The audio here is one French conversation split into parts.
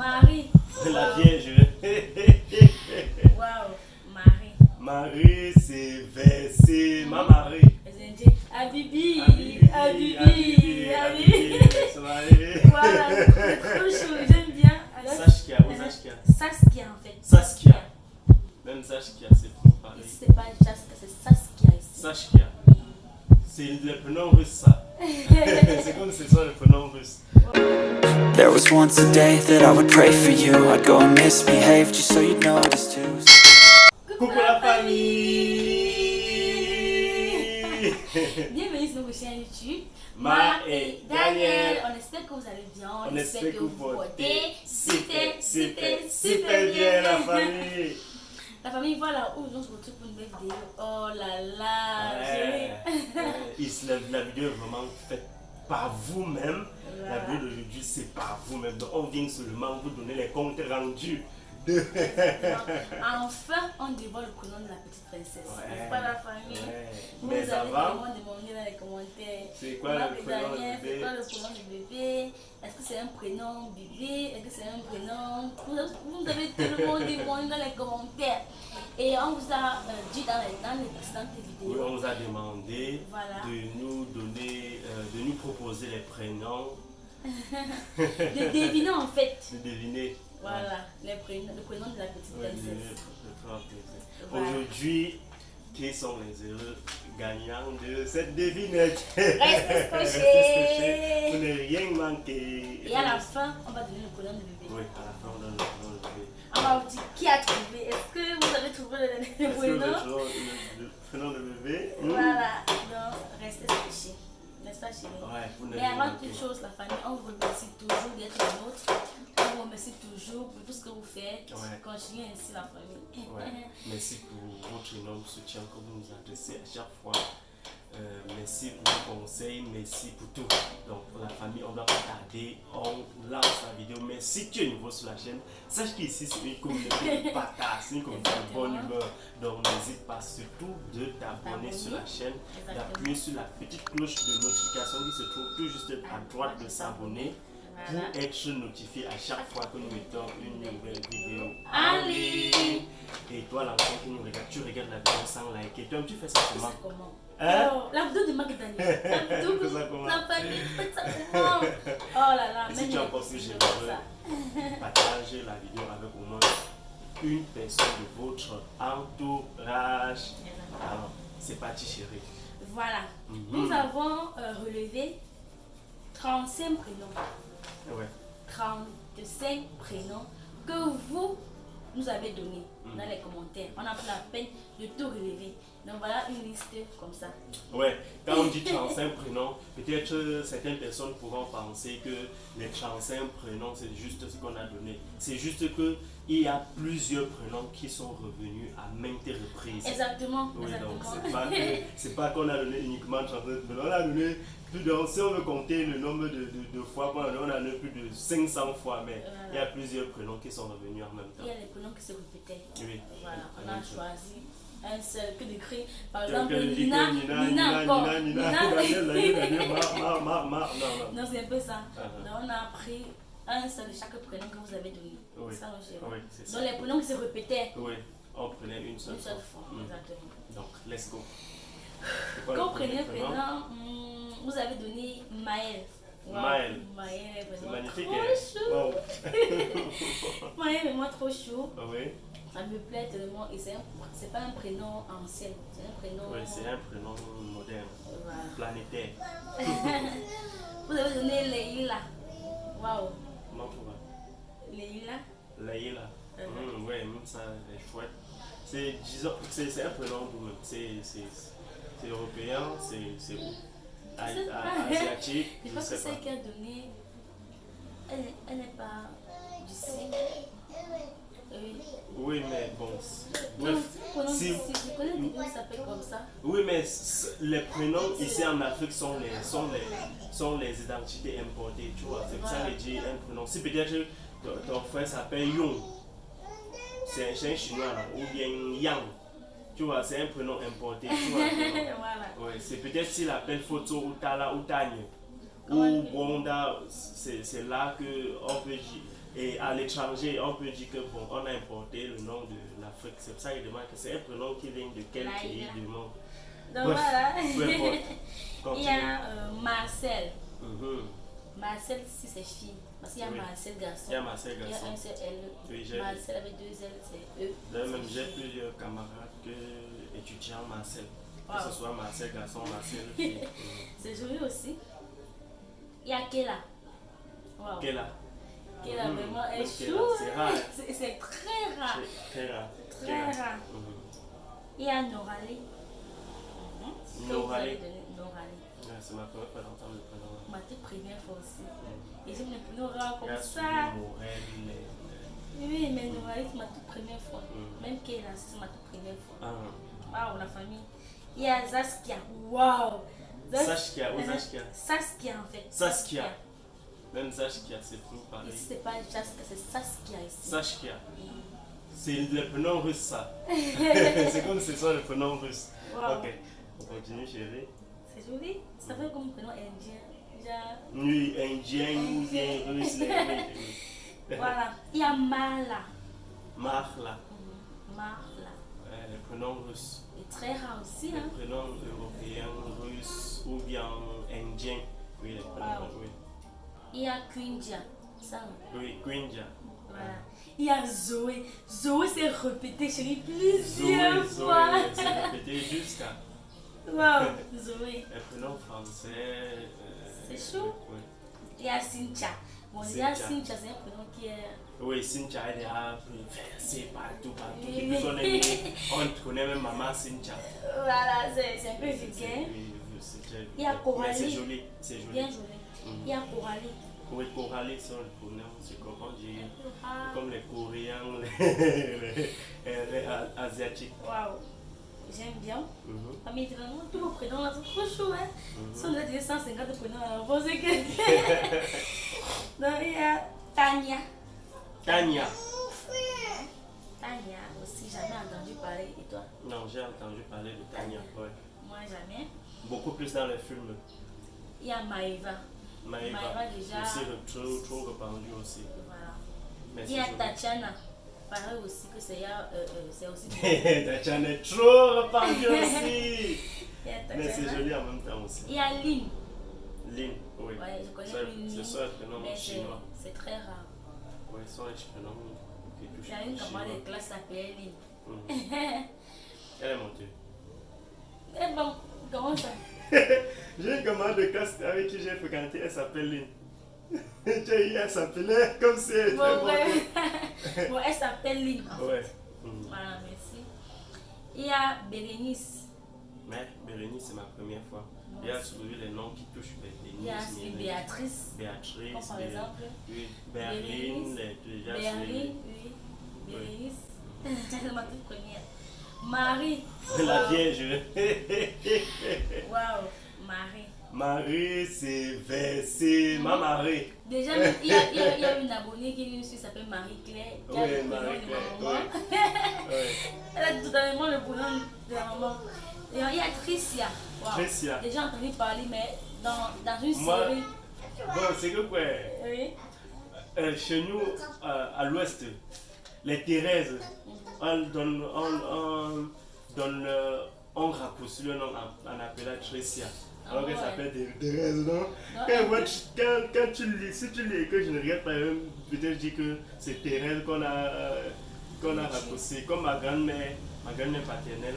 Marie. La Vierge. Waouh, Marie. Marie, c'est ma Marie. Les Indiens. Habibi. Habibi. Voilà, c'est trop chaud, j'aime bien. Alors, Saskia, ou Saskia. Saskia en fait. Saskia. Même Saskia, c'est trop pareil. Ici, c'est pas Saskia, c'est Saskia ici. Saskia. C'est le prénom russe, ça. C'est comme si c'était le prénom russe. There was once a day that I would pray for you. I'd go and misbehave just so you'd notice too. Coucou la famille. Bienvenue sur notre chaîne YouTube. Ma et Daniel. On espère que vous allez bien. On espère que vous portez super bien la famille. La famille, voilà où on se retrouve pour une nouvelle vidéo. Oh là là. La vidéo est vraiment faite par vous-même. Voilà. La vidéo d'aujourd'hui, c'est par vous-même. Donc, on vient seulement vous donner les comptes rendus. Enfin, on dévoile le prénom de la petite princesse. C'est pas la famille. Vous Mais avez avant, vraiment demandé dans les commentaires. c'est quoi le prénom du C'est bébé? quoi le prénom du bébé? Est-ce que c'est un prénom bébé? Est-ce que c'est un prénom? Vous avez tellement demandé dans les commentaires. Et on vous a dit dans les précédentes Oui, vidéos. on vous a demandé Voilà. de nous donner, de nous proposer les prénoms, De deviner en fait. de deviner. Voilà, le prénom de la petite Ouais, princesse. Voilà. Aujourd'hui, qui sont les heureux gagnants de cette devinette? Restez Restez scotchés. scotchés, vous n'avez rien manqué. Et à la fin, on va donner le prénom du bébé. Oui, à la fin, on donne le prénom du bébé. On va vous dire qui a trouvé. Est-ce que vous avez trouvé le Est-ce que prénom? le prénom de bébé? Voilà, donc restez scotchés. N'est-ce pas, chérie? Ouais, vous n'avez Mais rien avant manqué. toute chose, la famille, on vous remercie toujours d'être les nôtres. On vous remercie toujours pour tout ce que vous faites. Ouais. Continuez ainsi, la famille. Ouais. Merci pour votre énorme soutien que vous nous adressez à chaque fois. Merci pour vos conseils, merci pour tout. Donc pour la famille, on ne va pas tarder, on lance la vidéo. Mais si tu es nouveau sur la chaîne, sache qu'ici c'est une communauté de partage, c'est une communauté de bonne humeur. Donc n'hésite pas surtout de t'abonner sur la chaîne, d'appuyer sur la petite cloche de notification qui se trouve tout juste à droite de s'abonner. Pour être notifié à chaque fois que nous mettons une nouvelle vidéo en ligne. Et toi, l'enfant qui nous regarde, tu regardes la vidéo sans liker. Toi, tu fais ça comment? Hein? Oh, la vidéo de Marc Daniel. La vidéo Tu fais ça comment? la famille, faites ça comment? Oh là là, Et si même tu es les encore plus petits généreux, ça. partage la vidéo avec au moins une personne de votre entourage. Alors, c'est parti, chérie. Voilà. Nous avons relevé 35 prénoms. Ouais. 35 prénoms que vous nous avez donnés dans les commentaires. On a pris la peine de tout relever. Donc voilà une liste comme ça. Ouais, quand on dit 35 prénoms, peut-être certaines personnes pourront penser que les 35 prénoms, c'est juste ce qu'on a donné. C'est juste que il y a plusieurs prénoms qui sont revenus à maintes reprises. Exactement. Oui, exactement. donc c'est pas qu'on a donné uniquement 35 prénoms, on a donné plus de, si on veut compter le nombre de fois qu'on a donné, on a donné plus de 500 fois, mais il y a plusieurs prénoms qui sont revenus en même temps. Il y a les prénoms qui se répétaient. Oui. Voilà, on a choisi un seul que d'écrire. Par Donc, exemple, Nina encore. Non, c'est un peu ça. Donc, on a pris un seul de chaque prénom que vous avez donné. Oui. Ça, mon chéri. Oui, c'est ça. Donc, les prénoms qui se répétaient Oui, on prenait une seule une seule fois. fois. Exactement. Donc, let's go. Quand vous prenez le prénom, vous avez donné Maël. Wow. Maël. Maël est C'est vraiment magnifique. trop chou. Wow. Maël est vraiment trop chou. Oui, Ça me plaît tellement. Et c'est pas un prénom ancien. C'est un prénom. oui, c'est un prénom moderne, Voilà. planétaire. Vous avez donné Leïla. Waouh. Comment tu vas? Leïla. Laïla. Oui, même ça est chouette. C'est, disons, c'est un prénom vous même. C'est européen, c'est asiatique. Je pense que c'est qu'elle a donné. Elle n'est pas d'ici. Oui, mais bon. Donc, Bref, si, je connais des gens qui s'appellent comme ça. oui, mais les prénoms ici en Afrique sont les identités importées, tu vois. C'est pour ça que je dis un prénom. Si peut-être ton frère s'appelle Yong, c'est un chinois, non? Ou bien Yang, tu vois, c'est un prénom importé, tu vois. Voilà. Ouais, c'est peut-être s'il appelle Photo ou Tala ou Tagne ou Bonda, c'est là que on peut Et à l'étranger, on peut dire que bon, on a importé le nom de l'Afrique. C'est pour ça qu'il demande que c'est un prénom qui vient de quel pays du monde. Donc Bref, voilà. peu importe. Il y Continue. a Marcel. Mhm. Marcel, si c'est fille. Parce qu'il y a Oui. Marcel garçon. Il y a Marcel Il y a garçon. un seul L. Oui, j'ai Marcel avec 2 L, c'est E. d'ailleurs, même j'ai plusieurs camarades étudiants Marcel. Wow. Que ce soit Marcel garçon, Marcel fille. C'est joli aussi. Il y a Kela. Wow. Kela. Kela Mhm. vraiment est Même chou. Kela, c'est rare. C'est très rare. Très rare. Très Kela. rare. Mhm. Il y a Norali. Norali. Norali. Ouais, c'est ma première fois d'entendre le prénom. Ma toute première fois aussi. Et j'aime les prénoms rares Il y a comme Souli, ça. Morel, Oui, mais Norali, c'est ma toute première fois. Mhm. Même Kela, c'est ma toute première fois. Ah. Waouh, la famille. Il y a Zaskia. Waouh. Saskia, ou Saskia. Saskia en fait. Saskia. Même Saskia, c'est plus pareil. Ici, c'est pas Jaskia, c'est Saskia ici. Saskia. C'est le prénom russe, ça. C'est comme si ce soit le prénom russe. Wow. Ok, on continue, chérie. C'est joli. Ça fait comme prénom indien. Genre, Oui, indien ou bien russe. Oui. voilà. Il y a Marla. Marla. Marla. Le prénom russe. Et très rare aussi. Les Hein. prénoms européens, russes ou bien indiens. Oui, les prénoms, Wow. oui. Il y a Kunja. Ça, Oui, Gwinja. voilà. Il y a Zoé. Zoé s'est répété chérie plusieurs Zoé, fois. c'est répété jusqu'à. Waouh, Zoé. Les prénoms français. C'est chaud. Oui. Il y a Cynthia. Bon, déjà, Cynthia. Cynthia, c'est un prénom qui est. Oui, Cynthia, elle est versée partout. Oui. Depuis qu'on est né, on connaît même maman Cynthia. Voilà, c'est un peu vulgaire. Il y a Coralie. Mais c'est joli, c'est joli. Bien joli. Il y a Coralie. Oui, Coralie, c'est le prénom, c'est comment dire, Ah, comme les Coréens, les Asiatiques. waouh, j'aime bien. Mhm. Ah, mais vraiment, tous vos prénoms là sont trop chauds. Hein. Mhm. Si on a déjà 150 prénoms, alors vous pensez que. Donc, il y a Tania. Tania. Tania aussi, jamais entendu parler. Et toi? Non, j'ai entendu parler de Tania. Ouais. Moi, jamais. Beaucoup plus dans les films. Il y a Maïva. Maëva, Maëva, déjà. aussi trop répandu aussi. Voilà. Mais Il y a c'est joli. Tatiana. Pareil aussi que c'est aussi. Tatiana est trop répandue aussi. Il y a Mais c'est Tatiana. joli en même temps aussi. Il y a Lynn. Lynn, oui. Ouais, je connais C'est une c'est ça le prénom mais chinois. c'est très rare. Oui, ce sont les prénoms qui touchent Il y a une les camarade Chinois. de classe qui s'appelait Lynn. Mhm. Elle est montée. Eh bon, comment ça? J'ai une camarade de classe avec qui j'ai fréquenté, elle s'appelle Lynn. Elle s'appelait comme si elle était Bon, montée. ouais. Bon, elle s'appelle Lynn. En fait. Ouais. Mhm. Voilà, merci. Il y a Bérénice. Mais Bérénice, c'est ma première fois. Il y a trouvé les noms qui touchent Il y a Bérénice, Bérénice, Béatrice. Béatrice, Comme par exemple. oui, Berline, déjà Berline, oui. Bérénice. C'est ma toute première. Marie. c'est la Vierge. Waouh, Marie. Marie, c'est ma Marie. Déjà, même, il y a une abonnée qui nous suit, s'appelle Marie-Claire. Qui a Oui, le prénom Marie-Claire, de ma maman. Oui. Elle a totalement le prénom de la maman. Et il y a Tricia. Wow. Tricia. Déjà entendu parler, mais dans une Moi- série. Bon, c'est que quoi? Oui. Chez nous, à l'ouest, les Thérèse, on raccourcit le nom en appelant Tricia. Alors qu'elle ouais. s'appelle Thérèse, non? Quand tu lis, si tu lis et que je ne regarde pas, peut-être dire que c'est Thérèse qu'on a raccourci. Comme ma grand-mère paternelle,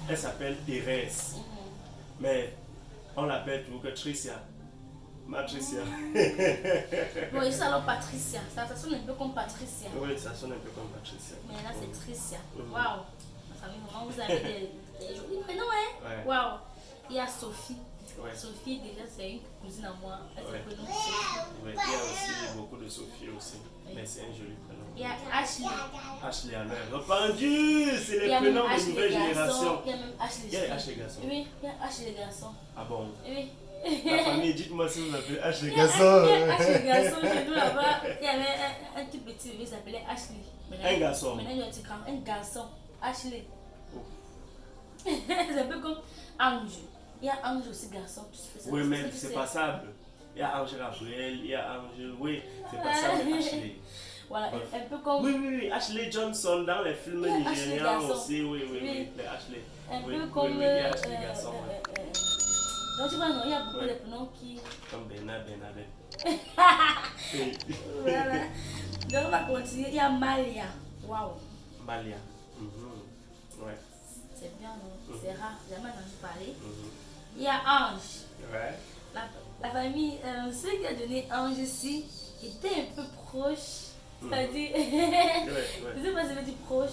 elle s'appelle Thérèse. Mais on l'appelle toujours que Tricia. Ma Tricia. Bon, ici alors Patricia. Ça sonne un peu comme Patricia. Oui, ça sonne un peu comme Patricia. Mais là c'est Tricia. Mhm. Waouh. Ma famille, vraiment, vous avez des jolis prénoms, hein? Ouais. Waouh. Il y a Sophie. Ouais. Sophie, déjà, c'est une cousine à moi. Elle Ouais. se prénomme Sophie. Ouais, il y a aussi beaucoup de Sophie aussi. Mais c'est un joli prénom. Il y a Ashley. Ashley alors. Répandu, c'est Il les y a même prénoms de Ashley nouvelle les garçons. génération. Il y a même Ashley Il y a les Ashley garçon. Oui, il y a Ashley les garçons. Ah bon? Oui. La famille, dites-moi si vous appelez Ashley Il y a garçon. Ashley les garçons chez nous là-bas. Il y avait un tout petit bébé qui s'appelait Ashley. Maintenant, Un garçon. Maintenant, il y a un garçon. Ashley. Oh. C'est un peu comme Ange. Il y a Ange aussi garçon. Oui, mais c'est passable. Il y a Ange Gabriel, il y a Ange. Oui, c'est passable. Voilà, Ouais. un peu comme. Oui, Ashley Johnson dans les films Oui, Ashley nigérians Garçon. aussi, oui, Oui. les Ashley. Un Oui, peu oui, comme. oui, les Ashley Garçon, ouais. Donc tu vois, non, il y a beaucoup Ouais. de prénoms qui. Comme Bernadette. Voilà. Donc on va continuer. Il y a Malia. Waouh. Malia. Ouais. C'est bien, non? C'est rare, j'ai jamais entendu parler. Mhm. Il y a Ange. Ouais. La famille, ceux qui a donné Ange ici étaient un peu proches. C'est-à-dire, je ne sais pas si ça veut dire proche.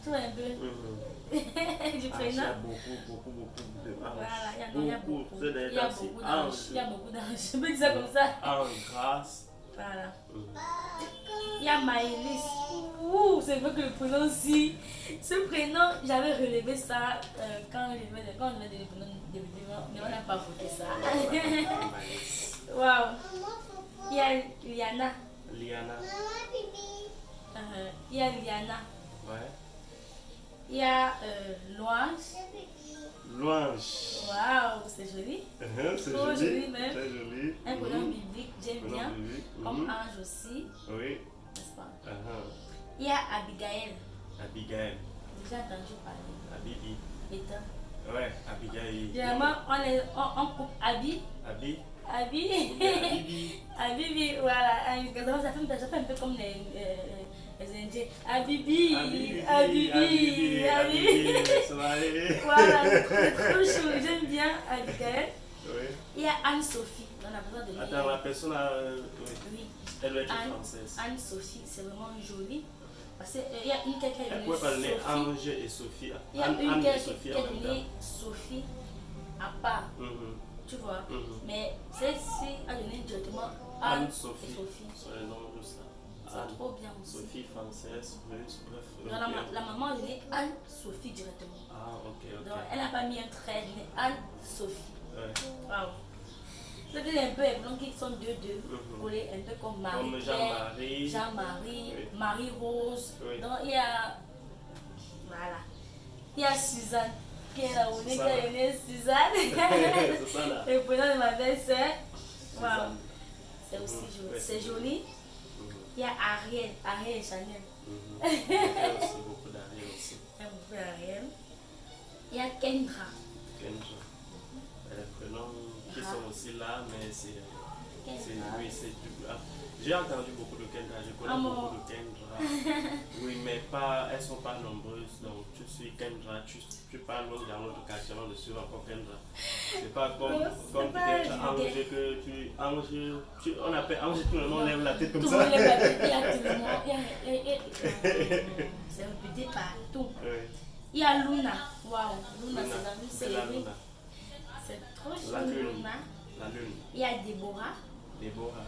Tu vois un peu du Ah, il y prénom. a beaucoup de anges. Voilà, il y a beaucoup. Vous êtes Il y a ainsi. beaucoup d'anges. Il y a beaucoup d'anges. Je peux dire ça comme ça. Ange, grâce. Voilà. Il y a Maëlys. Ouh, c'est vrai que le prénom aussi. Ce prénom, j'avais relevé ça quand je devais donner le prénom de bébé, mais on n'a pas voté ça. Waouh. Il y a Liana. Liana. Il y a Liana. Ouais. Il y a Louange. Louange. Waouh, c'est joli. C'est Trop joli même. Très joli. Un prénom biblique, j'aime Prénom bien. biblique. Comme Ange aussi, Oui. n'est-ce pas? Il y a Abigail. Abigail. J'ai entendu parler. Abibi. Et toi? Ouais, Abigail. Généralement, on coupe Abi. Abi. Abi. Abibi. Abibi, voilà. Ça fait un peu comme les Indiens. Abibi. Abibi. Voilà, c'est trop chou. J'aime bien Abigail. Oui. Il y a Anne-Sophie. On a besoin de Attends, la personne a. Oui. Elle doit être française. Anne-Sophie, c'est vraiment joli. Parce qu'il y a une qui a Elle donné pouvait pas donner Sophie. Ange et Sophie. Il y a Anne une qui et a Sophie en même temps. donné Sophie à part. Tu vois. Mais celle-ci a donné directement Anne et Sophie. Sophie. C'est le nom de ça. C'est trop bien aussi. Sophie française, russe, bref. Non, la maman a donné Anne-Sophie directement. Ah, ok. Donc elle n'a pas mis un trait, elle a donné Anne-Sophie. Ouais. Waouh. C'est un peu les noms qui sont deux collés, un peu comme Comme Marie-Claire, Jean-Marie. Jean-Marie, Oui. Marie-Rose. Oui. Donc il y a. Voilà. Il y a Suzanne, qui est la qui a donné Suzanne. C'est ça là. Le prénom de ma belle-sœur. Waouh. Suzanne. C'est aussi joli. Ouais, C'est joli. Il y a Ariel et Chanel. Il y a aussi beaucoup d'Ariel aussi. Il y a beaucoup d'Ariel. Il y a Kendra. Kendra. Les prénoms qui sont aussi là, mais c'est. Oui, c'est du. J'ai entendu beaucoup de Kendra, je connais beaucoup de Kendra. Oui, mais pas, elles ne sont pas nombreuses. Donc, tu suis Kendra, tu parles même dans notre quartier de suivre encore Kendra. C'est pas comme peut-être Ange que tu. On appelle Ange, tout le monde lève la tête comme Tout ça. le monde lève la tête, il y a tout le monde. C'est répété partout. Oui. Il y a Luna. Waouh, Luna, Luna, c'est Bella dans une série. Luna. C'est trop La chou, lune. Luna. La lune. Il y a Déborah. Déborah.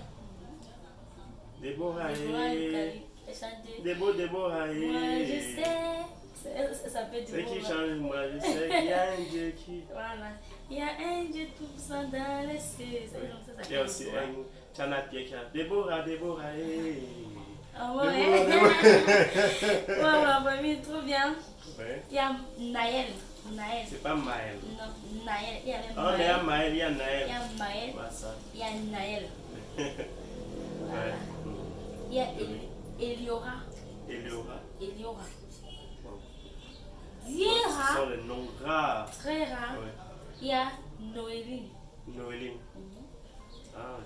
Déborah, Elle chante. Déborah, Moi, je sais. Ça s'appelle c'est qui Déborah. change, moi je sais qu'il y a un Dieu qui. Voilà. Il y a un Dieu tout puissant dans les cieux. Il y a aussi un Tchana qui a Déborah, Ah ouais. Voilà, famille, trop bien. Ouais. Il y a Naël. C'est pas Maël. Non, Naël. Il y a même Oh, il y a Maël, il y a Il y Naël. a Maël. Ouais, ça. Il y a Naël. Ouais. Il y a Eliora. Eleora. Eliora. Ce Bien rare. sont les noms rares. Très rare. Ouais. Il y a Noéline. Noéline. Ah,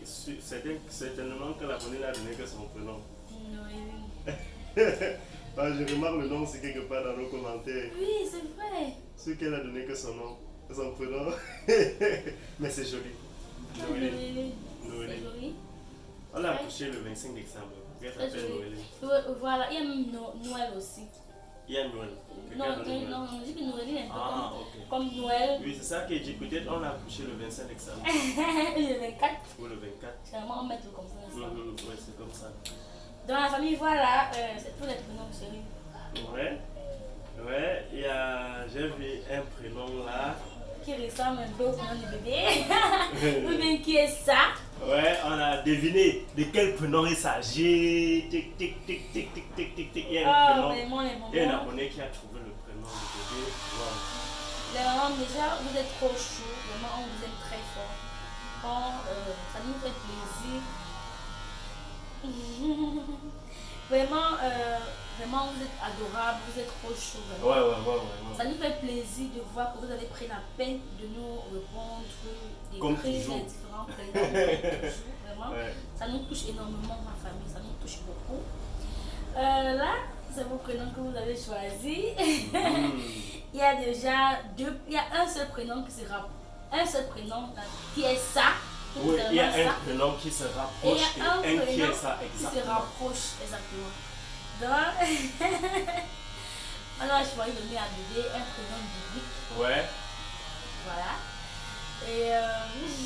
c'est un nom que la bonne a donné que son prénom. Noéline. Bah, je remarque le nom aussi quelque part dans nos commentaires. Oui, c'est vrai. Ce qu'elle a donné que son nom, son prénom. Mais c'est joli. Noéline. C'est Noéline. joli. On l'a accouché le 25 décembre. Elle Très s'appelle joli. Noéline. Voilà, il y a même Noël aussi. Il y a Noël. Non, Quelqu'un de Noël. on dit que Noéline est un peu Ah, ok. comme Noël. Oui, c'est ça que j'ai dit. Peut-être on l'a accouché le 25 décembre. Le 24. Ou le 24. Généralement, on met tout comme ça. n'est-ce pas? Oui, c'est comme ça. Dans la famille, voilà, c'est tous les prénoms chéris. Ouais. Ouais, il y a. J'ai vu un prénom là. Qui ressemble un peu au prénom du bébé. Ou bien qui est ça? Ouais, on a deviné de quel prénom il s'agit. Tic, tic, tic, tic, tic, tic, tic, tic. Il y a un Oh, prénom. mais mon les mamans. Il y a un abonné qui a trouvé le prénom du bébé. Wow. Les mamans, déjà, vous êtes trop chauds. Vraiment, on vous aime très fort. Quand ça nous fait plaisir. Vraiment, vraiment, vous êtes adorables, vous êtes trop chauds. Ouais. Ça nous fait plaisir de voir que vous avez pris la peine de nous répondre, Comme d'écrire toujours. les différents prénoms. Vraiment, Ouais. ça nous touche énormément, ma famille, ça nous touche beaucoup. Là, c'est vos prénoms que vous avez choisis. Il y a déjà il y a un seul prénom qui est ça. Oui, il y a ça. un prénom qui se Et il rapproche y a un et un qui prénom est ça, qui se exactement. rapproche, exactement. Donc, alors je vais donner à bébé un prénom biblique. Ouais. Voilà. Et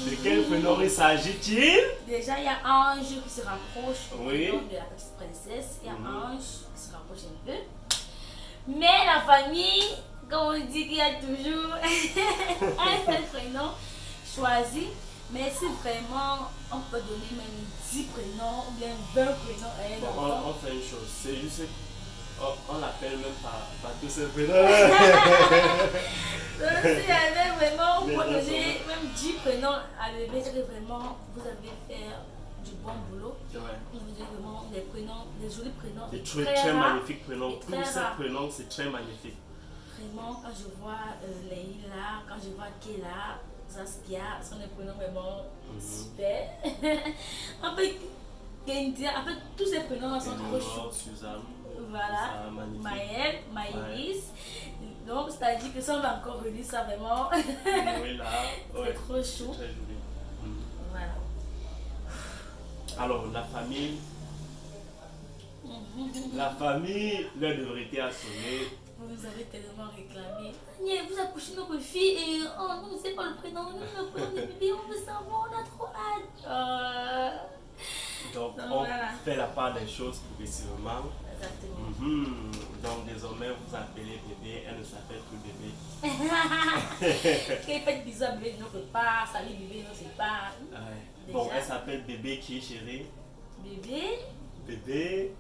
De quel prénom il s'agit-il? déjà, il y a Ange qui se rapproche du Oui. prénom de la petite princesse. Il y a Mhm. Ange qui se rapproche un peu. Mais la famille, comme on dit qu'il y a toujours un seul prénom choisi. Mais si vraiment on peut donner même 10 prénoms ou bien 20 prénoms à un Bon, enfant. on fait une chose, c'est juste on l'appelle même par tous ses prénoms. Donc, s'il y avait vraiment, Mais vous non, donner même 10 prénoms à bébé, c'est que vraiment vous avez fait du bon boulot. Ouais. Vous avez vraiment des prénoms, des jolis prénoms. Des très très rares. magnifiques prénoms. et Tous très ces rares. prénoms, c'est très magnifique. Vraiment, quand je vois Leïla, quand je vois Kéla, Saskia, ce sont des prénoms vraiment super. En fait, Kentia, en fait, tous ces prénoms sont trop chauds. Eleanor, Suzanne. Voilà, Ça, magnifique. Maëlle, Maïlis. Donc, c'est-à-dire que ça, on va encore relire ça vraiment. Oui, là, C'est ouais. trop chaud. Très joli. Voilà. Alors, la famille, l'heure de vérité a sonné. Vous nous avez tellement réclamé. Daniel, vous accouchez notre fille et on ne sait pas le prénom. Le prénom de bébé, on veut savoir, on a trop hâte. Donc, Donc, on voilà. fait la part des choses progressivement. Exactement. Donc, désormais, vous appelez bébé, elle ne s'appelle plus bébé. Quand il fait bisous à bébé de notre part, salut bébé, non, c'est pas. Ouais. Bon, Déjà. elle s'appelle bébé qui, chérie? Bébé. Bébé.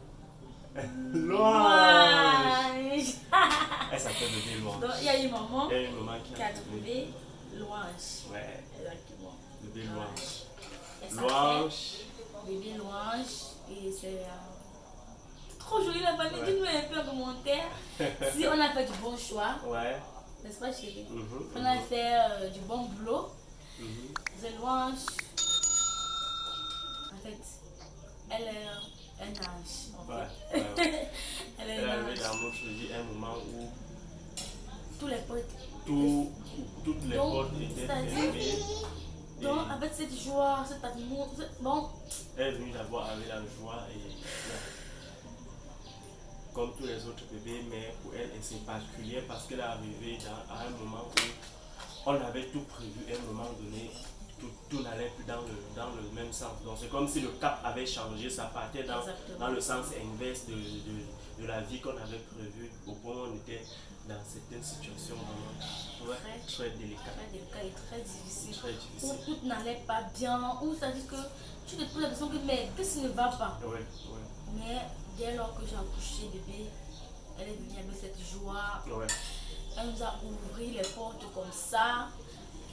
Louange. Louange. Elle s'appelle bébé Louange. Donc, il y a une maman Il y a une maman qui qui a a trouvé Louange. Ouais, Exactement. bébé Louange. Elle s'appelle Louange. Bébé Louange. Et c'est trop joli la famille. Ouais. Dites-nous un peu en commentaire si on a fait du bon choix. Ouais. N'est-ce pas, chérie? Mhm, On a fait du bon boulot. mhm. C'est Louange. En fait, elle est un ange. En Ouais, fait. ouais, ouais. Elle est Elle est un arrivée ange. dans notre vie un moment où Tous les potes. toutes les Donc, portes étaient c'est-à-dire- fermées. Et Donc, avec cette joie, cet amour, bon, elle est venue d'abord avec la joie et comme tous les autres bébés, mais pour elle, c'est particulier parce qu'elle est arrivée à un moment où on avait tout prévu, à un moment donné, tout n'allait plus dans le même sens. Donc c'est comme si le cap avait changé, ça partait Exactement. dans le sens inverse de la vie qu'on avait prévue, au point où on était dans certaines situations vraiment très délicates, très délicat et très difficile. très Où difficiles. tout n'allait pas bien, où ça dit que tu te poses la question que mais qu'est-ce qui ne va pas? Ouais, ouais, Mais dès lors que j'ai accouché bébé, elle est venue avec cette joie. ouais. Elle nous a ouvert les portes comme ça.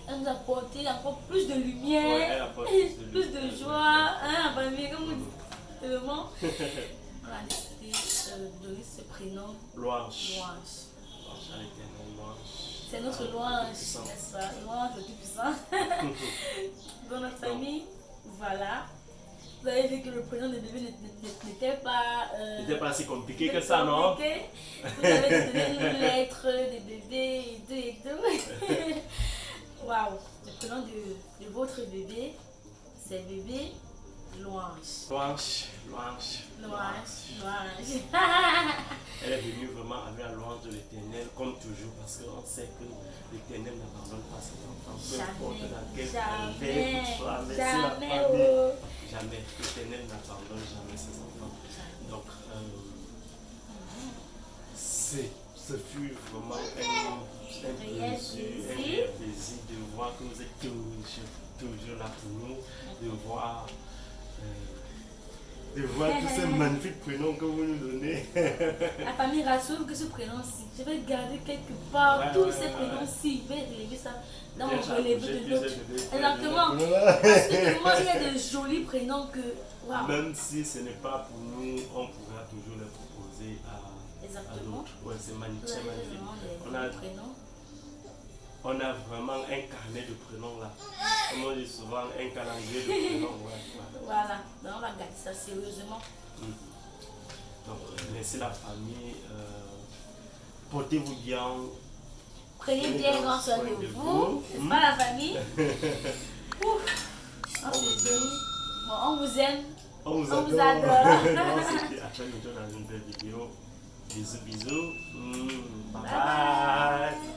Elle nous a apporté encore plus de lumière, Ouais, elle apporte plus de joie. Hein, famille, comme vous dites, tellement. On a décidé de donner ce prénom Louange. Louange. Louange à l'éternel, louange. C'est notre à louange, Tout-Puissant. n'est-ce pas? Louange le Tout-Puissant. Dans notre famille, voilà. Vous avez vu que le prénom de bébé n'était pas. C'était pas si compliqué que ça, non? compliqué. Vous avez donné une lettre de bébé et tout. Waouh! Le prénom de votre bébé, c'est bébé Louange. Louange, louange, Louange, louange. Elle est venue vraiment avec la louange de l'éternel, comme toujours, parce qu'on sait que l'éternel n'abandonne pas ses enfants. Peu importe dans quel Jamais, contexte, mais si la jamais, famille, oh. jamais. L'éternel n'abandonne jamais ses enfants. Donc, ce fut vraiment un réel plaisir de voir que vous êtes toujours là pour nous, de voir de voir tous ces magnifiques prénoms que vous nous donnez. La famille Rassoul, que ce prénom-ci, je vais garder quelque part Ouais, tous ouais, ces ouais, prénoms-ci. Je vais relever ça dans mon Déjà, relevé j'ai de plusieurs notes. bébés. Exactement. Voilà. Parce que tellement il y a de jolis prénoms que. Waouh! Même si ce n'est pas pour nous, on pourra toujours les proposer à Exactement. d'autres. Ouais, c'est magnifique. Vous C'est avez magnifique. vraiment les prénoms. On a vraiment un carnet de prénoms là. Comme on dit souvent, un calendrier de prénoms. Ouais, ouais. Voilà, donc on va garder ça sérieusement. Donc, merci la famille. Portez-vous bien. Prenez bien grand soin de vous, n'est-ce pas la famille? Ouf, on se dit, bon, on vous aime, On vous on vous adore. adore. On se dit à très bientôt dans une nouvelle vidéo. Bisous, bisous. Bye Bye bye.